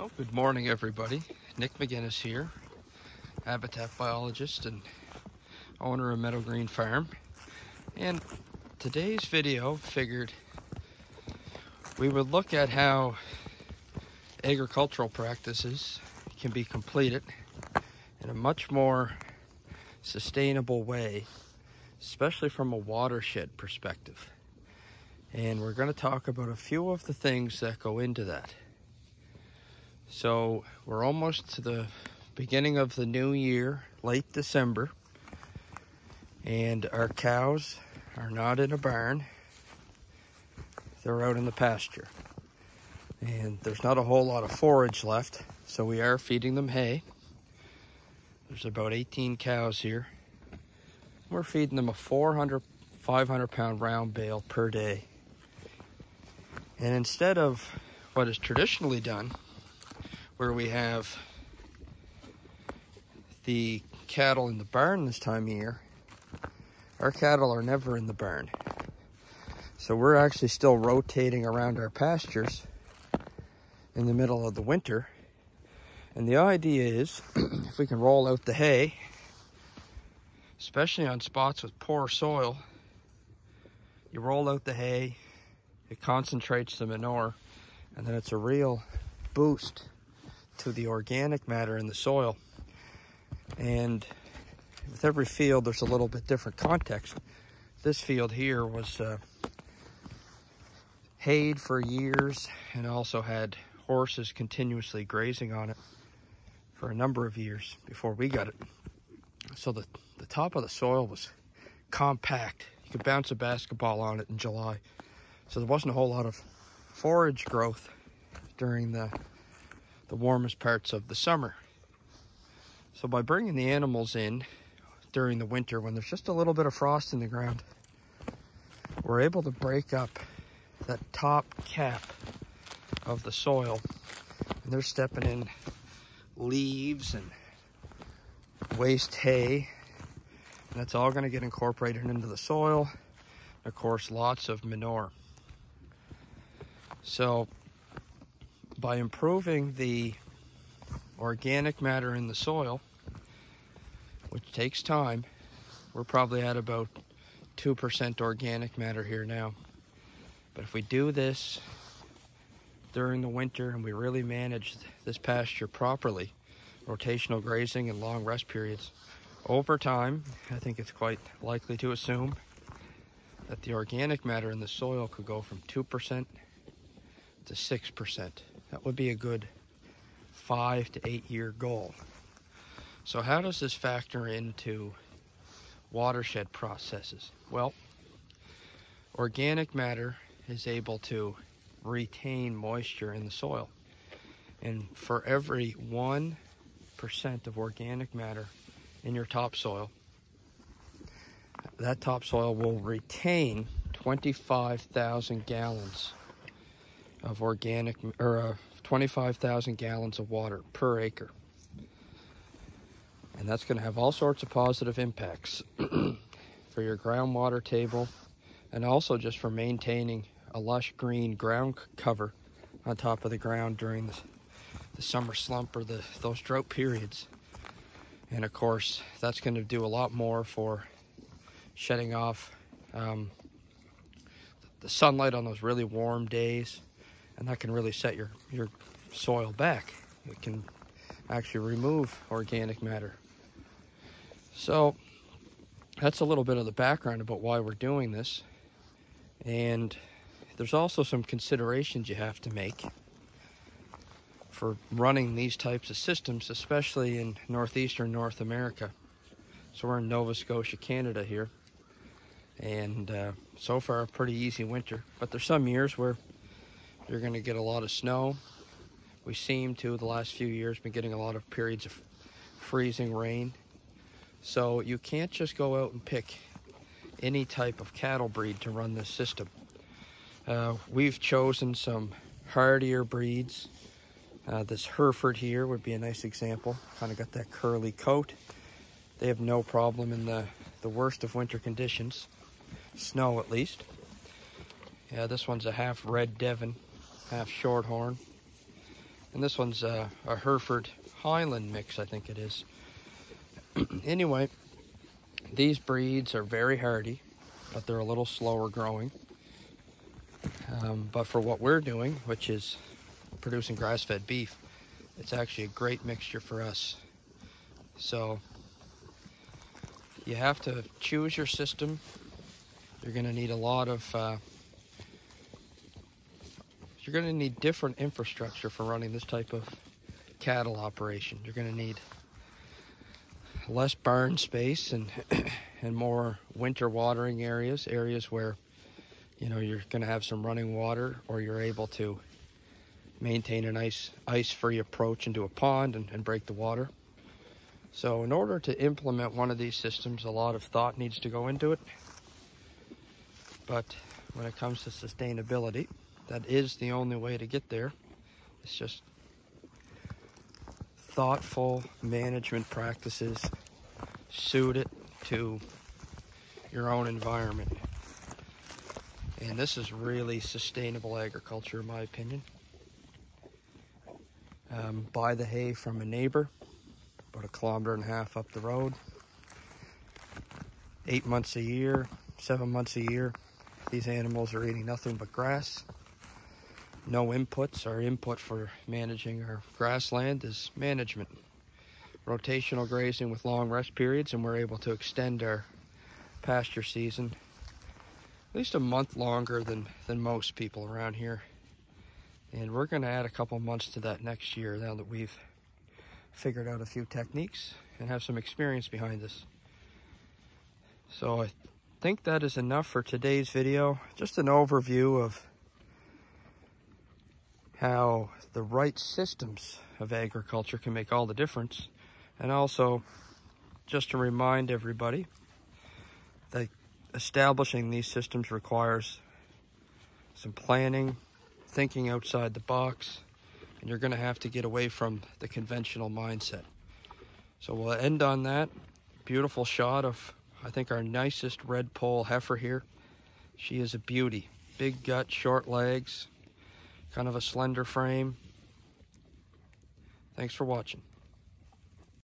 Oh, good morning, everybody. Nick McGinnis here, habitat biologist and owner of Meadow Green Farm. And today's video figured we would look at how agricultural practices can be completed in a much more sustainable way, especially from a watershed perspective. And we're going to talk about a few of the things that go into that. So we're almost to the beginning of the new year, late December, and our cows are not in a barn. They're out in the pasture. And there's not a whole lot of forage left, so we are feeding them hay. There's about 18 cows here. We're feeding them a 400, 500 pound round bale per day. And instead of what is traditionally done, where we have the cattle in the barn this time of year, our cattle are never in the barn. So we're actually still rotating around our pastures in the middle of the winter. And the idea is, if we can roll out the hay, especially on spots with poor soil, you roll out the hay, it concentrates the manure, and then it's a real boost to the organic matter in the soil. And with every field, there's a little bit different context. This field here was hayed for years and also had horses continuously grazing on it for a number of years before we got it. So the top of the soil was compact. You could bounce a basketball on it in July. So there wasn't a whole lot of forage growth during the warmest parts of the summer. So by bringing the animals in during the winter, when there's just a little bit of frost in the ground, we're able to break up that top cap of the soil, and they're stepping in leaves and waste hay, and that's all going to get incorporated into the soil. And of course, lots of manure. So by improving the organic matter in the soil, which takes time, we're probably at about 2% organic matter here now. But if we do this during the winter and we really manage this pasture properly, rotational grazing and long rest periods, over time, I think it's quite likely to assume that the organic matter in the soil could go from 2% to 6%. That would be a good 5 to 8 year goal. So how does this factor into watershed processes? Well, organic matter is able to retain moisture in the soil. And for every 1% of organic matter in your topsoil, that topsoil will retain 25,000 gallons of organic, or 25,000 gallons of water per acre. And that's going to have all sorts of positive impacts for your groundwater table, and also just for maintaining a lush green ground cover on top of the ground during the summer slump or those drought periods. And of course, that's going to do a lot more for shedding off the sunlight on those really warm days, and that can really set your soil back. It can actually remove organic matter. So that's a little bit of the background about why we're doing this. And there's also some considerations you have to make for running these types of systems, especially in northeastern North America. So we're in Nova Scotia, Canada here. And so far a pretty easy winter. But there's some years where you're going to get a lot of snow. We seem to, the last few years, been getting a lot of periods of freezing rain. So you can't just go out and pick any type of cattle breed to run this system. We've chosen some hardier breeds. This Hereford here would be a nice example. Kind of got that curly coat. They have no problem in the worst of winter conditions. Snow at least. Yeah, this one's a half red Devon, half shorthorn. And this one's a Hereford Highland mix, I think it is. Anyway, these breeds are very hardy, but they're a little slower growing. But for what we're doing, which is producing grass-fed beef, it's actually a great mixture for us. So you have to choose your system. You're going to need a lot of you're going to need different infrastructure for running this type of cattle operation. You're going to need less barn space and and more winter watering areas where, you know, you're going to have some running water, or you're able to maintain an ice-free approach into a pond and break the water. So in order to implement one of these systems, a lot of thought needs to go into it. But when it comes to sustainability, that is the only way to get there. It's just thoughtful management practices suited to your own environment. And this is really sustainable agriculture, in my opinion. Buy the hay from a neighbor, about 1.5 kilometers up the road. 8 months a year, 7 months a year, these animals are eating nothing but grass. No inputs. Our input for managing our grassland is management. Rotational grazing with long rest periods, and we're able to extend our pasture season at least a month longer than most people around here. And we're going to add a couple months to that next year now that we've figured out a few techniques and have some experience behind us. So I think that is enough for today's video. Just an overview of how the right systems of agriculture can make all the difference. And also just to remind everybody that establishing these systems requires some planning, thinking outside the box, and you're going to have to get away from the conventional mindset. So we'll end on that. Beautiful shot of, I think, our nicest red poll heifer here. She is a beauty. Big gut, short legs, kind of a slender frame. Thanks for watching.